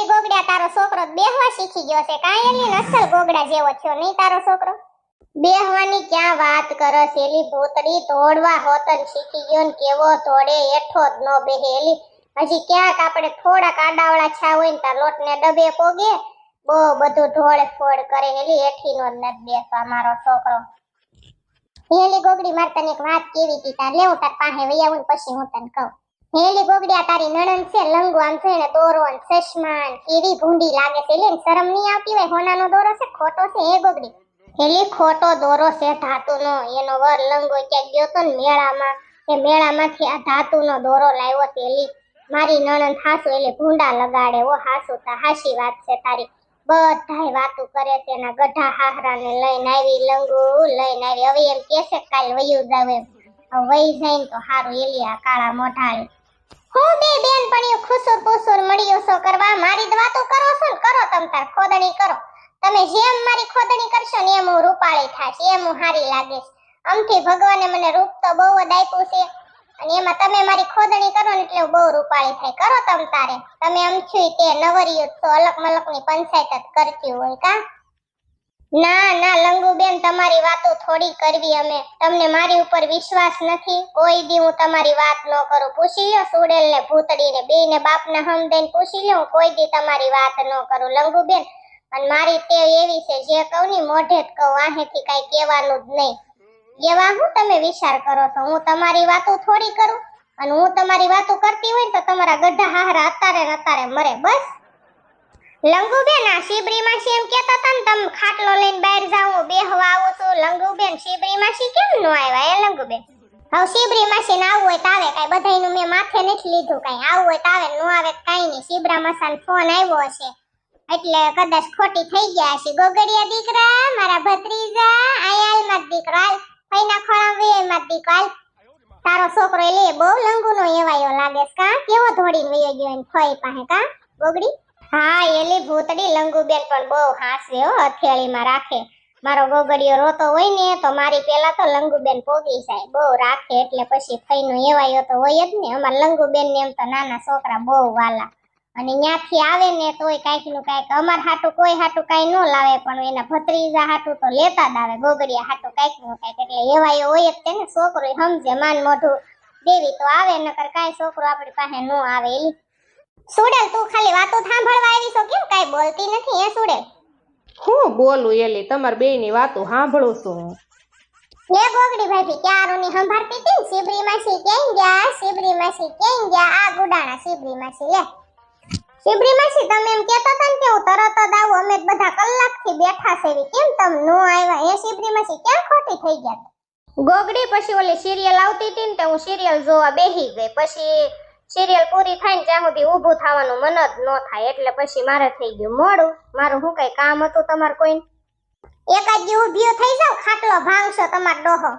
એલી ગોગડા તારો છોકરો બેહવા શીખી ગયો છે કાંઈ એલી અસલ ગોગડા જેવો થયો નહીં તારો છોકરો બેહવાની ક્યાં વાત કરસ એલી ભૂતડી તોડવા હોતન શીખી ગયો ને કેવો તોડે એઠો જ નો બેહે એલી હજી ક્યાંક આપણે થોડાક આડાવડા છા હોય ને તાર લોટને ડબે પોગે બહુ બધું ઢોળ ફોડ કરે એલી એઠીનો જ નથી બેસવા મારો છોકરો એલી ગોગડી માર તને એક વાત કેવી હતી તાર લેવું તાર પાસે વઈ આવું પછી હું તને કહું હેલી ગોગડિયા તારી નણંદ છે લંગુ આમ છે ને દોરો ને ચશ્મા કેવી ભૂંડી લાગે છે એટલે શરમ નહીં આવતી હોય હોનાનો દોરો છે ખોટો છે હે ગોગડી હેલી ખોટો દોરો છે ધાતુનો એનો વર લંગો ક્યાંક ગયો તો ને મેળામાં એ મેળામાંથી આ ધાતુનો દોરો લાવ્યો તેલી મારી નણંદ હાસુ એટલે ભૂંડા લગાડે ઓ હાસુ તા હાસી વાત છે તારી બધાય વાતું કરે છે એના ગઢા હાહરાને લઈને આવી લંગુ લઈને આવી હવે એમ કેસે કાલ વયું જાવ એમ વઈ જાય ને તો હારું એલી આ કાળા મોઢાળી હું બે બેનપણીઓ ખુસુર પુસુર મળ્યો છો કરવા મારી જ વાતો કરો છો ને કરો તમ તાર ખોદણી કરો તમે જેમ મારી ખોદણી કરશો ને એમ હું રૂપાળી થાશ એમ હું હારી લાગીશ અમથી ભગવાને મને રૂપ તો બહુ જ આપ્યું છે અને એમાં તમે મારી ખોદણી કરો ને એટલે બહુ રૂપાળી થાય કરો તમ તારે તમે અમથી તે નવરિયું તો અલક મલકની પંચાયત જ કરતી હોય કા ના ના લંગુબેન તમારી વાતો થોડી કરવી અમે તમને મારી ઉપર વિશ્વાસ નથી કોઈ દી હું તમારી વાત ન કરું પૂછી લ્યો સુડેલ ને ભૂતડી ને બેય ને બાપ ને હમ દઈને પૂછી લ્યો કોઈ દી તમારી વાત ન કરું લંગુબેન અને મારી ટેવ એવી છે જે કહું ની મોઢે જ કહું આહેથી કઈ કહેવાનું જ નહીં એવા હું તમે વિચાર કરો છો હું તમારી વાતો થોડી કરું અને હું તમારી વાતો કરતી હોય તો તમારા ગઢા હાહરા અત્યારે ને અત્યારે મરે બસ લંગુબેન આ શિબરી માસી એમ કહેતા હતા ને તમે ખાટલો લઈને બહાર જાઉં બેહવા આવું છું લંગુબેન શિબરી માસી કેમ નો આવ્યા એ લંગુબેન હવે શિબરી માસી ને આવું હોય તો આવે કાઈ બધાયનું મેં માથે નથી લીધું કાઈ આવું હોય તો આવે નો આવે કાઈ નહીં શિબરા માસાનો ફોન આવ્યો હશે એટલે કદાચ ખોટી થઈ ગયા છે ગોગડિયા દીકરા મારા ભત્રીજા આયાલ માં દીકરા ફઈના ખોળા વે માં દીકરા તારો છોકરો લે બહુ લંગુનો એવાયો લાગે કા કેવો ધોડીને વયો ગયો ને ફઈ પાસે કા ગોગડી હા એલી ભૂતડી લંગુબેન પણ બહુ હાસે હો હથેળીમાં રાખે મારો ગોગડિયો રોતો હોય ને તો મારી પેલા તો લંગુબેન પોગી જાય બહુ રાખે એટલે પછી ફઈનો એવાયો તો હોય જ ને અમાર લંગુબેન ને એમ તો નાના છોકરા બહુ વાલા અને ન્યાથી આવે ને તોય કાઈક નું કાઈક અમાર હાટું કોઈ હાટું કાઈ ન લાવે પણ એના ભત્રીજા હાટું તો લેતા જ આવે ગોગડિયા હાટું કાઈક નું કાઈક એટલે એવાયો હોય જ તેને છોકરો સમજે માન મોઢું દેવી તો આવે નકર કાઈ છોકરો આપણી પાસે ન આવે એલી સુડેલ તું ખાલી વાતો સાંભળવા આવી છો કેમ કાઈ બોલતી નથી એ સુડેલ હું બોલું એલી તમાર બેયની વાતો સાંભળું છું લે ગોગડી ભાભી ક્યારોની સંભાળતી હતી ને શિબરી માસી ક્યાં ગયા શિબરી માસી ક્યાં ગયા આ ગુડાણા શિબરી માસી લે શિબરી માસી તમે એમ કહેતા હતા ને કે હું તરત જ આવું અમે બધા કલાકથી બેઠા છે કેમ તમે નો આવ્યા એ શિબરી માસી ક્યાં ખોટી થઈ ગયા ગોગડી પછી ઓલી સિરિયલ આવતી હતી ને તો હું સિરિયલ જોવા બેહી ગઈ પછી સિરિયલ પૂરી થાય ને ત્યાં સુધી ઊભું થવાનું મન જ ન થાય એટલે પછી મારે થઈ ગયું મોડું મારું શું કઈ કામ હતું તમારે કોઈ એકાદ દી ઊભીઓ થઈ જાવ ખાટલો ભાંગશો તમાર ડોહો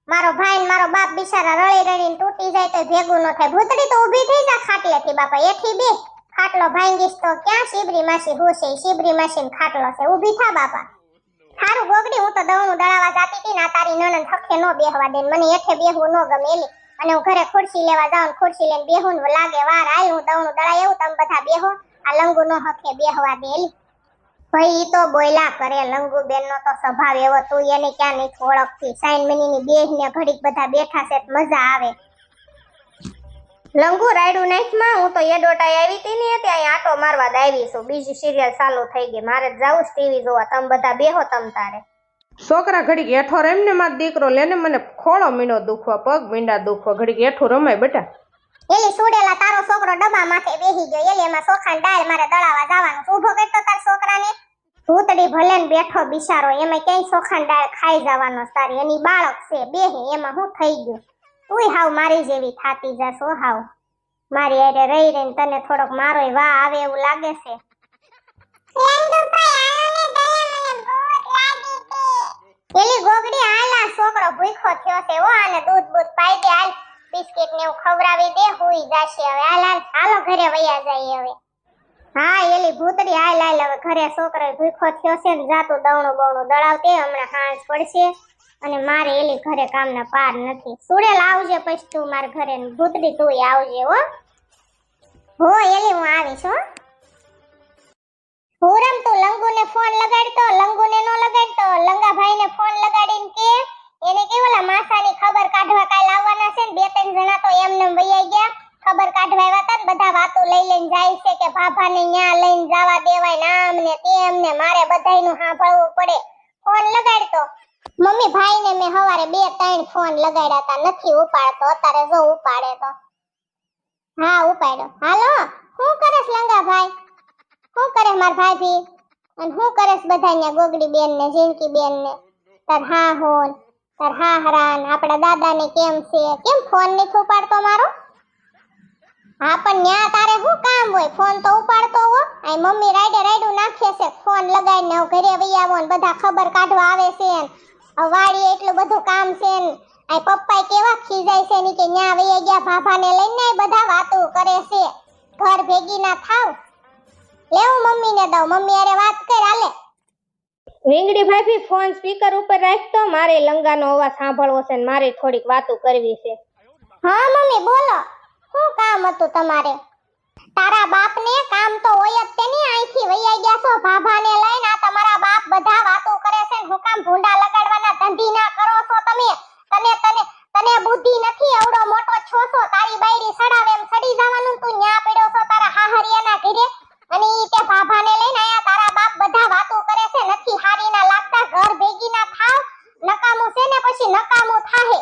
મારો ભાઈ ને મારો બાપ બિચારા રળી રળીને તૂટી જાય તો ભેગું ન થાય ભૂતડી તો ઊભી થઈ જા ખાટલેથી બાપા એઠી બે ખાટલો ભાંગીશ તો ક્યાં શિબરી માસી હુશે શિબરી માસી ખાટલો છે ઊભી થા બાપા થારું ગોગડી હું તો દવનું દળાવા જાતી હતી ને તારી નણંદ હખે નો બેહવા દે મને એઠે બેહવું ન ગમે એલી અને હું ઘરે ખુરશી લેવા જાઉં ખુરશી લઈને બેહું ને લાગે વાર આય હું દવનું દળાય એવું તમે બધા બેહો આ લંગુ નો હખે બેહવા દે એલી ભાઈ ઈ તો બોયલા કરે લંગુ બેન નો તો સ્વભાવ એવો તું એને ક્યાં નહીં ઓળખતી સાઈન મિનીની બેહ ને ઘડીક બધા બેઠા છે મજા આવે લંગુ રાયડું નાખમાં હું તો એડોટાઈ આવી હતી ને ત્યાં આટો મારવા જ આવી છું બીજી સિરિયલ ચાલુ થઈ ગઈ મારે જાવું ટીવી જોવા તમે બધા બેહો તમ તારે છોકરા ઘડીક હેઠો રમ ને મારો દીકરો લેને મને ખોળો મીંડો દુખવા પગ મીંડા દુખવા ઘડીક હેઠું રમાય બેટા એલી સુડેલા તારો છોકરો ડબ્બા માથે બેહી ગયો એલી એમાં ચોખાની દાળ મારે દળાવા જવાનું ઊભો કરતો તાર છોકરાને ભૂતડી ભલે ને બેઠો બિચારો એમાં ક્યાંય ચોખાની દાળ ખાઈ જવાનો તારી એની બાળક છે બેહે એમાં શું થઈ ગયું તુંય હાવ મારી જેવી થાતી જશો હાવ મારી અરે રહી રહીને તને થોડોક મારોય વાહ આવે એવું લાગે છે એલી ગોગડી આલા છોકરો ભૂખો થયો છે ઓ આને દૂધ બૂધ પાઈ દે હાલ બિસ્કિટ ને એવું ખવડાવી દે હુઈ જાશે હવે હાલ હાલો ઘરે વયા જાય હવે હા એલી ભૂતડી હાલ હાલ હવે ઘરે છોકરો ભૂખો થયો છે ને જાતું દવણું બવણું દળાવતે હમણાં હાંજ પડશે અને મારે એલી ઘરે કામના પાર નથી સુડેલ આવજે પછી તું માર ઘરે ભૂતડી તું આવજે હો એલી હું આવીશ હો ભાભાને ન્યા લઈને જવા દેવાય ને આમ ને તેમ ને મારે બધાયનું સાંભળવું પડે. ફોન લગાડતો મમ્મી ભાઈને મેં સવારે 2-3 ફોન લગાડ્યા તા, નથી ઉપાડતો. અત્યારે જો ઉપાડે તો હા ઉપાડ્યો. હાલો શું કરેસ લંગા ભાઈ? શું કરે માર ભાભી? અને શું કરેસ બધા ન્યા ગોગડી બેન ને જીનકી બેન ને તાર હા હોન તાર હા હરાન આપડા દાદા ને કેમ છે? કેમ ફોન નથી ઉપાડતો મારો? હા પણ ન્યા તારે શું કામ હોય? ફોન તો ઉપાડતો હો. આ મમ્મી રાયડું નાખે છે ફોન લગાડીને ઘરે વઈ આવો ને બધા ખબર કાઢવા આવે છે ને વાડી એટલું બધું કામ છે ને આ પપ્પાએ કેવા ખીજાય છે ની કે ન્યા વઈ ગયા ભાભાને લઈને બધા વાતો કરે છે. ઘર ભેગી ના થાવ. લેવું મમ્મીને દઉં, મમ્મી અરે વાત કર હાલે. રીંગડી ભાભી ફોન સ્પીકર ઉપર રાખતો, મારે લંગાનો અવાજ સાંભળવો છે ને મારે થોડીક વાતો કરવી છે. હા મમ્મી બોલો, શું કામ હતું તમારે? તારા બાપને કામ તો હોય જ તેની. અહીંથી વૈયા ગયા છો ભાભાને લઈને, આ તમારા બાપ બધા વાતો કરે છે ને હું કામ ભૂંડા લગાડવાના ધંધી ના કરો છો તમે? તને બુદ્ધિ નથી? એવડો મોટો છો તારી બાયડી સડાવે એમ સડી જવાનું. તું ન્યા પડ્યો છો તારા હાહરિયાના ઘરે અને ઈ તે ભાભાને લઈને આયા. તારા બાપ બધા વાતો કરે છે, નથી હારી ના લાગતા. ઘર ભેગી ના થાવ, નકામું છે ને પછી નકામું થાહે.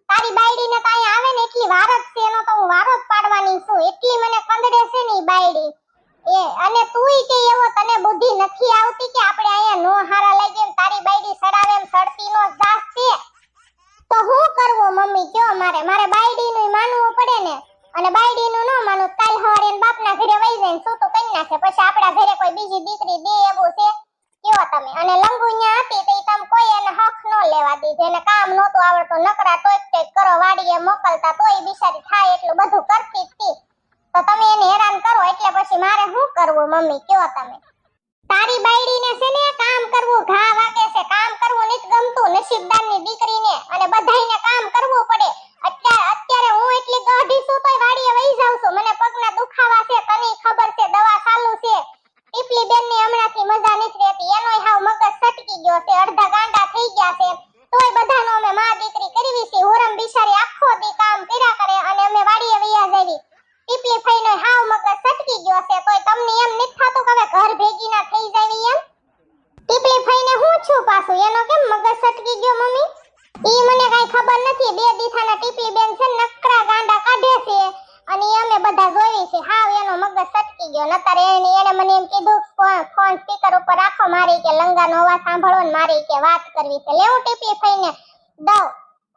તારી બાયડીને તો અહીંયા આવે ને એટલી વાર જ છે, એનો તો હું વારો જ પાડવાની છું. એટલી મને કંદડે છે ને ઈ બાયડી એ. અને તુંય કે એવો તને બુદ્ધિ નથી આવતી કે આપણે અહીંયા નો હારા લાગે ને તારી બાયડી સડાવે એમ સડતી નો જાસ છે. તો હું કરવું મમ્મી કયો? મારે બાયડીનું માનવું પડે ને. અને બાયડીનું ન માનું કાલ સવારે એન બાપના ઘરે વઈ જાય શું તો કરી નાખે. પછી આપણા ઘરે કોઈ બીજી દીકરી દે એવું છે કયો તમે? અને લંગુન્યા હતી તો તમે કોઈ એને હક ન લેવા દીધી. એને કામ નહોતું આવડતું, નકરા ટોક કરો વાડીએ મોકલતા તોય બિચારી થાય એટલું બધું કરતી હતી. તો તમે એને હેરાન કરો એટલે પછી મારે શું કરવું મમ્મી કયો તમે? તારી બાયડીને છે ને કામ કરવું ઘા વાગે છે. કામ કરવું નથી ગમતું નસીબદારની દીકરીને, અને બધાયને કામ કરવું પડે. અત્યારે હું એટલી ગાઢી છું તોય વાડીએ વઈ જાઉં છું. મને પગના દુખાવા છે, તને ખબર છે, દવા ચાલુ છે. ટીપલી બેનને હમણાંથી મજા નથી રહેતી, એનોય હાવ મગજ સટકી ગયો છે, અડધા ગાંડા થઈ ગયા છે. તોય બધાનો અમે માં દીકરી કરવી છે. હોરમ બિચારી આખો દી કામ કર્યા કરે અને અમે વાડીએ વૈયા જાવી. ટીપલી ફઈનો હાવ મગજ સટકી ગયો છે. તોય તમને એમ નથી થાતું કે હવે ઘર ભેગી ના થઈ જાવી એમ? ટીપલી ફઈને હું છું પાછું એનો કેમ મગજ સટકી ગયો મમ્મી? ઈ મને કઈ ખબર નથી. 2 દીથાના ટીપલી બેન છે નકરા ગાંડા કાઢે છે અને અમે બધા જોઈ છે. હાવ એનો મગજ સટકી ગયો. નતર એને મને એમ કીધું ફોન સ્પીકર ઉપર રાખો, મારી કે લંગાનો અવાજ સાંભળવો ને મારી કે વાત કરવી છે. લેવું ટીપલી ફઈને દઉં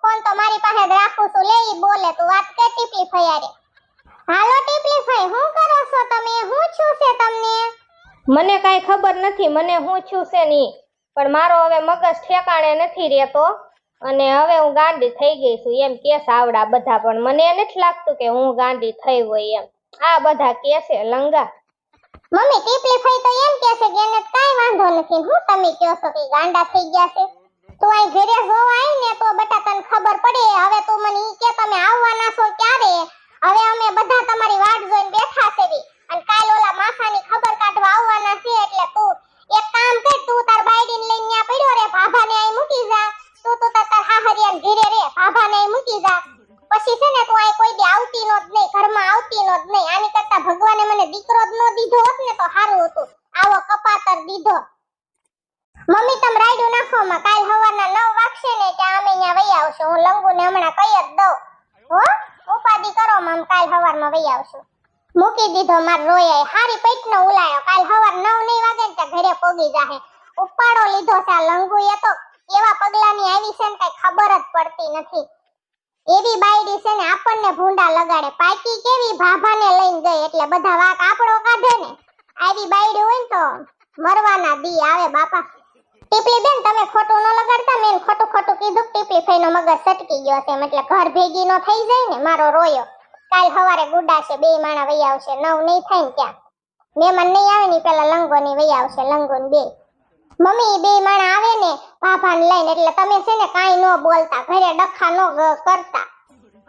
ફોન તો મારી પાસે જ રાખું છું. લે ઈ બોલે તું વાત કર ટીપલી ફયારે. હાલો ટીપલી ફઈ શું કરો છો તમે? શું છું છે તમને? મને કાઈ ખબર નથી મને હું છું છે ની, પણ મારો હવે મગજ ઠેકાણે નથી રહેતો અને હવે હું ગાંડી થઈ ગઈ છું એમ કેસ આવડા બધા. પણ મને નથી લાગતું કે હું ગાંડી થઈ હોય એમ. આ બધા કે છે લંગા. મમ્મી ટીપલી ફઈ તો એમ કહે છે કે એને કાઈ વાંધો નથી. હું તમે કહો છો કે ગાંડા થઈ ગયા છે? તું અહીં ઘરે જોવા આવી ને તો બેટા તને ખબર પડે. હવે તું મને ઈ કે તમે આવવાના છો ક્યારે? હવે અમે બધા તમારી વાટ જોઈને બેઠા છે અને કાલ ઓલા માસાની ખબર કાઢવા આવવાના છે. એટલે તું એક કામ કર, તું તાર બાયડીને લઈને ન્યા પડ્યો રે, ભાભાને અહીં મૂકી જા. તું તાર હાહરિયાને ઘરે રે, ભાભાને અહીં મૂકી જા. પછી છે ને તું અહીં કોઈ દી આવતી નો જ નહીં, ઘરમાં આવતી નો જ નહીં. આની કરતા ભગવાને મને દીકરો જ નો દીધો હોત ને તો સારું હતું. આવો કપાતર દીધો. મમ્મી તમે રાયડું નાખો માં. કાલ સવારના 9 વાગશે ને ત્યાં અમે ન્યા વઈ આવશું. હું લંગુને હમણાં કહી જ દઉં હો. ઉપાદી કરો માં, કાલ સવારમાં વઈ આવશું. મૂકી દીધો માર રોયાએ. હારી પેટનો ઉલાયો. કાલ સવાર 9 નહીં વાગે ને ત્યાં ઘરે પોગી જાહે. ઉપાડો લીધો છે આ લંગુએ તો. એવા પગલાની આવી છે ને કઈ ખબર જ પડતી નથી. એવી બાયડી છે ને આપણને ભૂંડા લગાડે. પાકી કેવી ભાભાને લઈને ગઈ એટલે બધા વાક આપણો કાઢે ને. આવી બાયડી હોય ને તો મરવાના દી આવે બાપા. ટીપલી બેન તમે ખોટું ન લગાડતા. મેં ખોટું કીધું. ટીપલી ફઈનો મગજ સટકી ગયો છે એટલે ઘર ભેગી નો થઈ જાય ને. મારો રોયો કાલ સવારે ગુડાશે. 2 માણા વઈ આવશે. 9 નહીં થાય ને ત્યાં મહેમાન નહીં આવે ને પેલા લંગોની વઈ આવશે. લંગોન 2 મમ્મી 2 માણા આવે ને ભાભાને લઈને એટલે તમે છે ને કાઈ ન બોલતા, ઘરે ડખા ન કરતા.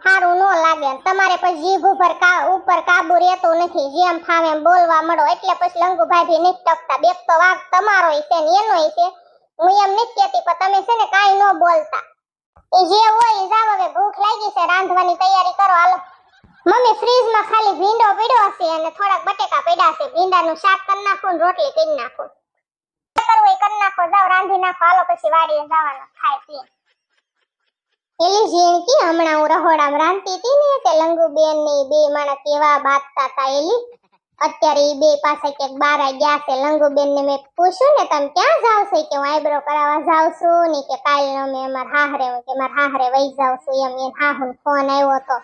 સારું ન લાગે. તમારે પછી જીભ ઉપર કાબુ રહેતો નથી. જેમ ફાવે એમ બોલવા મળો એટલે પછી લંગુ ભાભી નથી ટકતા. બેક તો વાગ તમારોય છે ને એનોય છે. હું એમ નથી કહેતી પણ તમે છે ને કાઈ ન બોલતા. એ જે હોય જાવ. હવે ભૂખ લાગી છે, રાંધવાની તૈયારી કરો હાલો. મમ્મી ફ્રીજમાં ખાલી ભીંડો પડ્યો હશે અને થોડાક બટેકા પડ્યા છે. ભીંડાનું શાક કરી નાખું ને રોટલી કરી નાખું. કરવું એ કરી નાખો, જાવ રાંધી નાખો, હાલો પછી વાડીએ જવાનું ખાય પી. એલી ઝીણકી હમણાં હું રહોડામાં રાંધતી હતી ને તે લંગુબેન ની બે માણસ કેવા બાતતા હતા એલી. અત્યારે ઈ બે પાસે ક્યાંક બાર ગયા છે. લંગુબેન ને મેં પૂછ્યું ને તમે ક્યાં જાવ છો કે હું આઈબ્રો કરાવવા જાઉં છું ને કે કાલ અમે અમાર હાહરે કે માર હાહરે વઈ જાઉં છું એમ. એ હાહુન ફોન આવ્યો હતો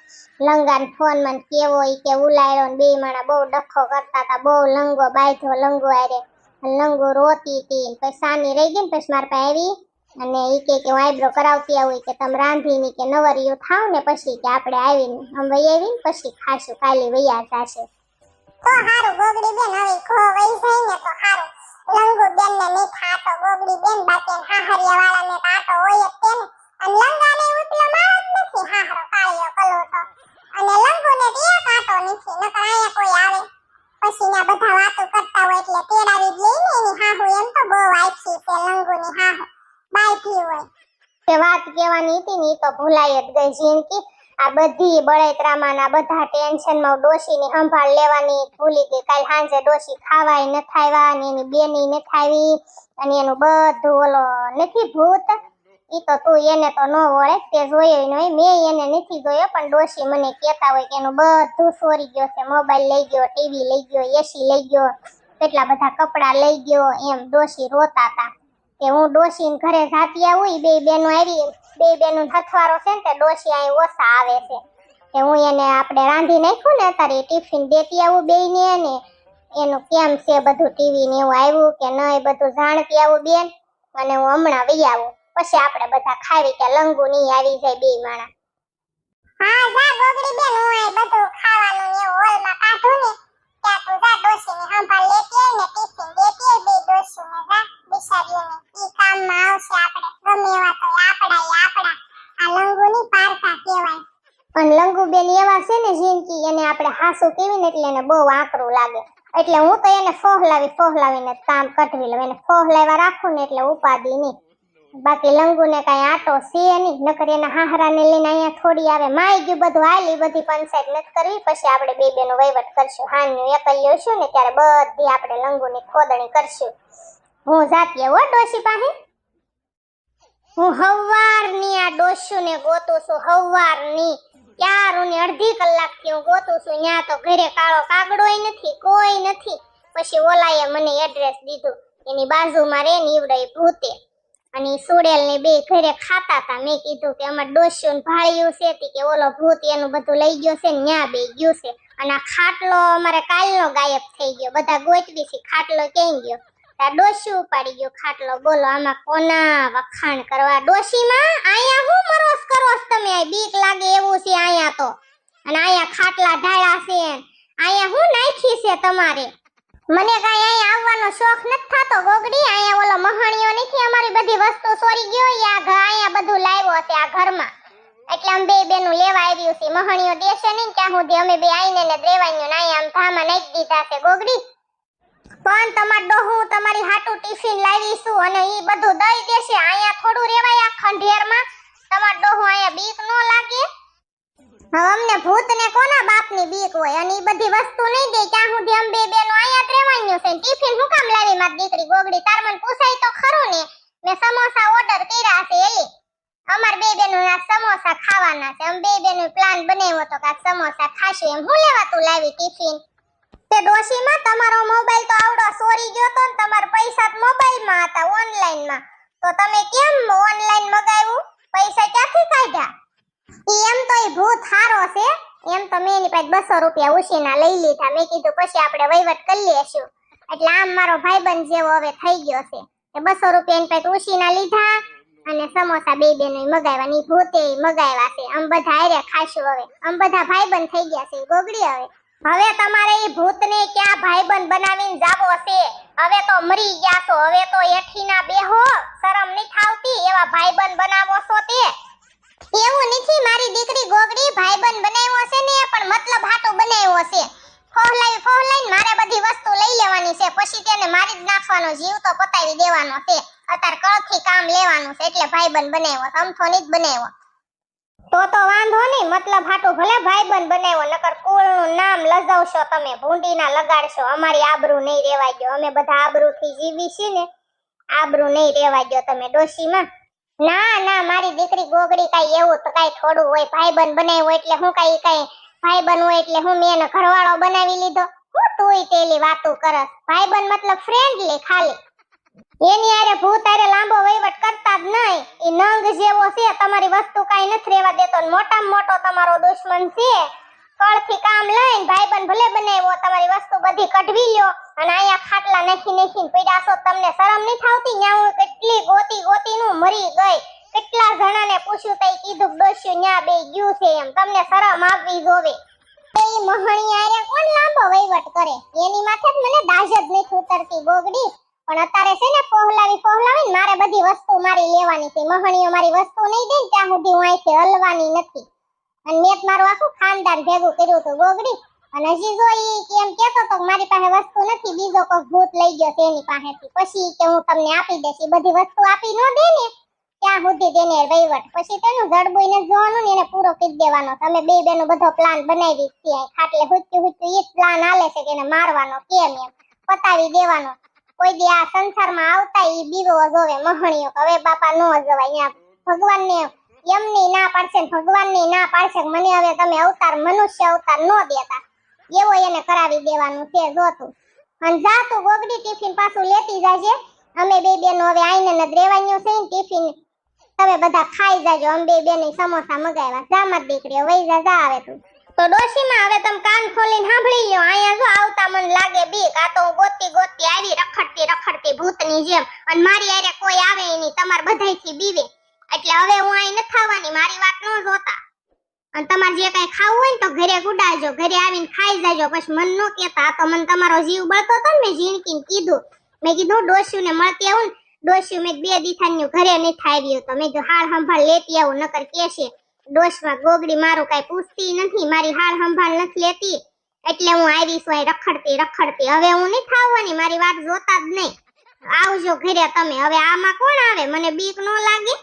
લંગાન ફોન માં કેવો ઈ કે ઉલાયરો ને બે માણા બહુ ડખો કરતા હતા. બહુ લંગો બાયધો લંગો આરે લંગો રોતી હતી. પછી સાની રહી ગઈ ને પછી માર પાસે આવી અને ઈ કે હું આઈબ્રો કરાવતી આવું કે તમે રાંધી ની કે નવરિયું થાવ ને પછી કે આપણે આવીને આમ વઈ આવીને પછી ખાશું કાલે વૈયા જાશે. તો હારું ગોગડી બેન હવે ખો વઈ જાય ને તો હારું. લંગુ બેન ને નહીં ખાતો ગોગડી બેન બાકી હાહરિયા વાળા ને કાટો હોય જ તેને. અને લંગા ને ઉતલો માર જ નથી હાહરો કાળિયો કલો તો. અને લંગુ ને તે કાટો નથી નકર આયા કોઈ આવે પછી ના બધા વાતો કરતા હોય એટલે તેડાવી જ લઈ ને એની હાહુ એમ તો બહુ આઈછી છે લંગુ ની હાહુ બાઈથી હોય. તે વાત કહેવાની હતી ને ઈ તો ભૂલાઈ જ ગઈ ઝીણકી. આ બધી બળેતરામાં ના બધા ટેન્શનમાં ડોશીની સંભાળ લેવાની ભૂલી ગઈ. કાલ સાંજે ડોશી ખાવાય ન થાવ્યા અને એની બેની ન થાવી અને એનું બધું ઓલો નથી ભૂત ઈ તો તું એને તો ન ઓળે તે જોયો ન હોય. મેં એને નથી જોયો પણ ડોશી મને કહેતા હોય કે એનું બધું ચોરી ગયો છે. મોબાઈલ લઈ ગયો, ટીવી લઈ ગયો, એસી લઈ ગયો, કેટલા બધા કપડા લઈ ગયો એમ ડોશી રોતા હતા. કે હું ડોશીને ઘરે જાતી આવું બે બેનો આવી બે બેનું હથવારો છે ને તે ડોશી અહીં ઓછા આવે છે કે હું એને આપણે રાંધી નાખ્યું ને તારે ટિફિન દેતી આવું બેયને ને એનું કેમ છે બધું ટીવી ને એવું આવ્યું કે ન એ બધું જાણતી આવું બેન અને હું હમણાં વઈ આવું પછી આપણે બધા ખાવી કે લંગુ ની આવી જાય બે માણા. હા જા ગોગડી બેન હું આ બધું ખાવાનું ને હોલમાં કાઢું ને ત્યાં તું જા ડોશીની સંભાળ લેતી આય ને ટિફિન દેતી આય બે ડોશીને જા બિચારીઓને ઈ કામમાં આવશે આપણે ગમે એવા તો આપડા આ લંગુની પારકા કહેવાય. પણ લંગુબેન એવા છે ને ઝીણકી એને આપણે હાસુ કેવી ને એટલે એને બહુ આકરું લાગે એટલે હું તો એને ફોહલાવીને કામ કઢવી લઉં. એને ફોહલાવા રાખું ને એટલે ઉપાદી નહીં. બાકી લંગુને કાંઈ આટો છે નહીં નકર એના હાહરાને લઈને અહીંયા થોડી આવે માઈ ગયું બધું હાલી બધી પંચાયત નથી કરવી પછી આપણે બે બેનો વહીવટ કરશું. હાનનું એકલ્યો છું ને ત્યારે બધી આપણે લંગુની ખોદણી કરશું. હું જાતી હો ડોશી પાસે. હું હવારની આ ડોશુને ગોતું છું હવારની ક્યારની અડધી કલાકથી હું ગોતું છું. ન્યા તો ઘરે કાળો કાગડોય નથી કોઈ નથી. પછી ઓલાએ મને એડ્રેસ દીધું એની બાજુમાં રે નીવડે ભૂતે અને સુડેલ ને બે ઘરે ખાતા હતા. મેં કીધું કે અમાર ડોશું ભાળ્યું છે કે ઓલો ભૂત એનું બધું લઈ ગયો છે ન્યા બે ગયું છે અને આ ખાટલો અમારે કાલનો ગાયબ થઈ ગયો. બધા ગોતવી છે ખાટલો ક્યાં ગયો. ડોશી ઉપાડી ગયો ખાટલો. બોલો આમાં કોના વખાણ કરવા. ડોશીમાં આયા હું મરોસ કરોસ તમે બીક લાગે એવું છે આયા તો. અને આયા ખાટલા ઢાળા છે આયા હું નાખી છે તમારે. મને કાઈ આયા આવવાનો શોખ નથી થાતો ગોગડી. આયા ઓલો મહાણીઓ નથી અમારી બધી વસ્તુ ચોરી ગયો યા આયા બધું લાવ્યો છે આ ઘરમાં એટલે અમે બે બેનું લેવા આવ્યું છે. મહાણીઓ દેશે નહીં ત્યાં સુધી અમે બે આઈને ને દેવાઈનું ને આયા આમ ધામા નાખી દીધા છે ગોગડી. પણ તમાર ડોહું તમારી હાટુ ટિફિન લાવીશું અને ઈ બધું દઈ દેશે. આયા થોડું રેવાય આ ખંડેરમાં. તમાર ડોહું આયા બીક નો લાગે. હવે અમને ભૂતને કોના બાપની બીક હોય અને ઈ બધી વસ્તુ નહીં દે ત્યાં સુધી અમે બે બેનો આયા જ રેવાનું છે. ટિફિન હું કામ લાવી મારી દીકરી ગોગડી તાર મને પૂછાય તો ખરું ને. મેં સમોસા ઓર્ડર કર્યા છે એલી અમાર બે બેનોના સમોસા ખાવાના છે. અમે બે બેનો પ્લાન બનાવ્યો તો કે સમોસા ખાશું એમ. હું લેવા તું લાવી ટિફિન. તે ડોશીમાં તમારો મોબાઈલ તો આવડો ચોરી ગયો તો ને તમારા પૈસા તો મોબાઈલમાં હતા ઓનલાઈનમાં તો તમે કેમ ઓનલાઈન મગાવ્યું પૈસા ક્યાંથી કાઢ્યા. એમ તો ઈ ભૂત હારો છે એમ તો મેં એની પાસે 200 રૂપિયા ઉછીના લઈ લીધા. મેં કીધું પછી આપણે વહીવટ કરી લેશું એટલે આમ મારો ભાઈબંધ જેવો હવે થઈ ગયો છે. એ 200 રૂપિયા એની પાસે ઉછીના લીધા અને સમોસા બે બેનો મગાવ્યા ની ભૂતે મગાવ્યા છે. આમ બધા હારે ખાશું હવે. આમ બધા ભાઈબંધ થઈ ગયા છે ગોગડી. હવે તમારે ઈ ભૂતને ક્યાં ભાઈબંધ બનાવીને જાવો છે. હવે તો મરી ગયા છો. હવે તો એઠીના બેહો શરમ નહીં થાવતી એવા ભાઈબંધ બનાવો છો તે. એવું નથી મારી દીકરી ગોગડી ભાઈબંધ બનાવ્યો છે ને પણ મતલબ હાટું બનાવ્યો છે. ફોહલાઈને મારે બધી વસ્તુ લઈ લેવાની છે પછી તેને મારી જ નાખવાનો જીવ તો પતાવી દેવાનો છે. અત્યારે કળથી કામ લેવાનું છે એટલે ભાઈબંધ બનાવ્યો અમથો નહીં જ બનાવ્યો. તો વાંધો નહીં, મતલબ હાટું ભલે ભાઈબંધ બનાવ્યો, નકર કુળનું નામ લજાવશો તમે, ભૂંડીના લગાડશો, અમારી આબરૂ નહીં રેવાય ગયો. અમે બધા આબરૂથી જીવી છીએ ને, આબરૂ નહીં રેવાય ગયો તમે ડોશીમાં. ના ના, મારી દીકરી ગોગડી કાઈ એવું તો કાઈ થોડું હોય, ભાઈબંધ બનાવ્યો એટલે હું કાઈ ભાઈબંધ હોય એટલે હું મેં એનો ઘરવાળો બનાવી લીધો? હું તુંય તેલી વાતું કરસ? ભાઈબંધ મતલબ ફ્રેન્ડલી ખાલી. એની આરે ભૂત આરે લાંબો વહીવટ કરતા જ નહીં. ઈ નંગ જેવો છે, તમારી વસ્તુ કાઈ નથી રેવા દેતો. મોટામાં મોટો તમારો દુશ્મન છે. કળથી કામ લઈને ભાઈબંધ ભલે બનાવ્યો, તમારી વસ્તુ બધી કઢવી લ્યો અને અહીંયા ખાટલા નાખીને પીડાશો. તમને શરમ નહીં થાવતી? ન્યા હું કેટલી ગોતીનું મરી ગઈ, કેટલા જણાને પૂછ્યું તઈ કીધું ડોસ્યું ન્યા બે ગયું છે એમ. તમને શરમ આવવી જોવે. એ મહણી આરે કોણ લાંબો વહીવટ કરે? એની માથે જ મને દાજ જ નથી ઉતરતી ગોગડી. પણ અત્યારે છે ને ફોહલાવી મારે બધી વસ્તુ મારી લેવાની છે. મહણીઓ મારી વસ્તુ નહીં દે ત્યાં સુધી હું અહીંથી હલવાની નથી. અને મેં મારું આખું ખાનદાન ભેગું કર્યું હતું ગોગડી. અને હજી જો ઈ કેમ કેતો તો મારી પાસે વસ્તુ નથી, બીજો કોઈ ભૂત લઈ ગયો છે એની પાસેથી, પછી કે હું તમને આપી દઈશ. ઈ બધી વસ્તુ આપી ન દે ને ત્યાં સુધી તેને વહીવટ, પછી તેનું જડબું ને જોવાનું ને એને પૂરો કરી દેવાનો. તમે બે બેનો બધો પ્લાન બનાવી છે, ખાટલે હુચ્યું ઈ જ પ્લાન આલે છે કે એને મારવાનો કેમ એમ પતાવી દેવાનો. કોઈ દી આ સંસારમાં આવતા ઈ બીવો જોવે મહણીઓ, હવે બાપા નો જવાય. અહીંયા ભગવાનને એમની ના પાડશે ને ભગવાનની ના પાડશે મને હવે તમે અવતાર મનુષ્ય અવતાર નો દેતા, એવો એને કરાવી દેવાનું છે જોતું. અને જા તું ગોગડી ટિફિન પાછું લેતી જાજે. અમે બે બેનો હવે આઈને ન રેવાનું છે ને ટિફિન તમે બધા ખાઈ જાજો. અમે બે બેને સમોસા મગાવ્યા. જા માર દીકરી વઈ જા આવે તું તો. ડોશીમાં હવે તમે કાન ખોલીને સાંભળી લ્યો. અહીંયા જો આવતા મને લાગે બીક. આ તો હું ગોતી આવી રખડતી ભૂતની જેમ. અને મારી આરે કોઈ આવે નહીં, તમાર બધાયથી બીવે. એટલે હવે હું અહીં નથી આવવાની, મારી વાત ન જોતા. અને તમારે જે કઈ ખાવું હોય ને તો ઘરે ગુડાજો, ઘરે આવીને ખાઈ જાજો. પછી મન નો કેતા. આ તો મને તમારો જીવ બળતો હતો ને, મેં ઝીણકીને કીધું. મેં કીધું ડોશીને મળતી આવું ને. ડોશી મેં 2 દીથાન્યું ઘરે નથી આવ્યું તો મેં જો હાલ સંભાળ લેતી આવું, નકર કેશે ડોશમાં ગોગડી મારું કઈ પૂછતી નથી, મારી હાલ સંભાળ નથી લેતી, એટલે હું આવી છું અહીં રખડતી. હવે હું નથી આવવાની, મારી વાત જોતા જ નહીં. આવજો ઘરે તમે. હવે આમાં કોણ આવે? મને બીક ન લાગે?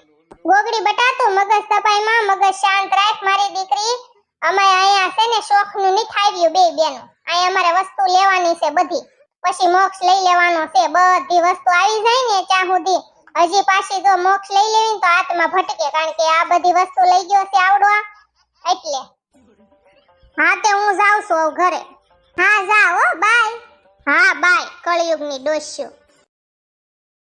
ગોગડી બટા તું મગજ તપાઈમાં મગજ શાંત રાખ મારી દીકરી. અમે અહીંયા છે ને શોખનું નથી આવ્યું બે બેનો. અહીંયા અમારે વસ્તુ લેવાની છે બધી, પછી મોક્ષ લઈ લેવાનો છે. બધી વસ્તુ આવી જાય ને ત્યાં સુધી હજી પાછી જો મોક્ષ લઈ લેવી તો આત્મા ભટકે, કારણ કે આ બધી વસ્તુ લઈ ગયો છે આવડવા. એટલે હા તે હું જાઉં છું ઘરે. હા જાઓ બાય. હા બાય કળિયુગની ડોસ્યો.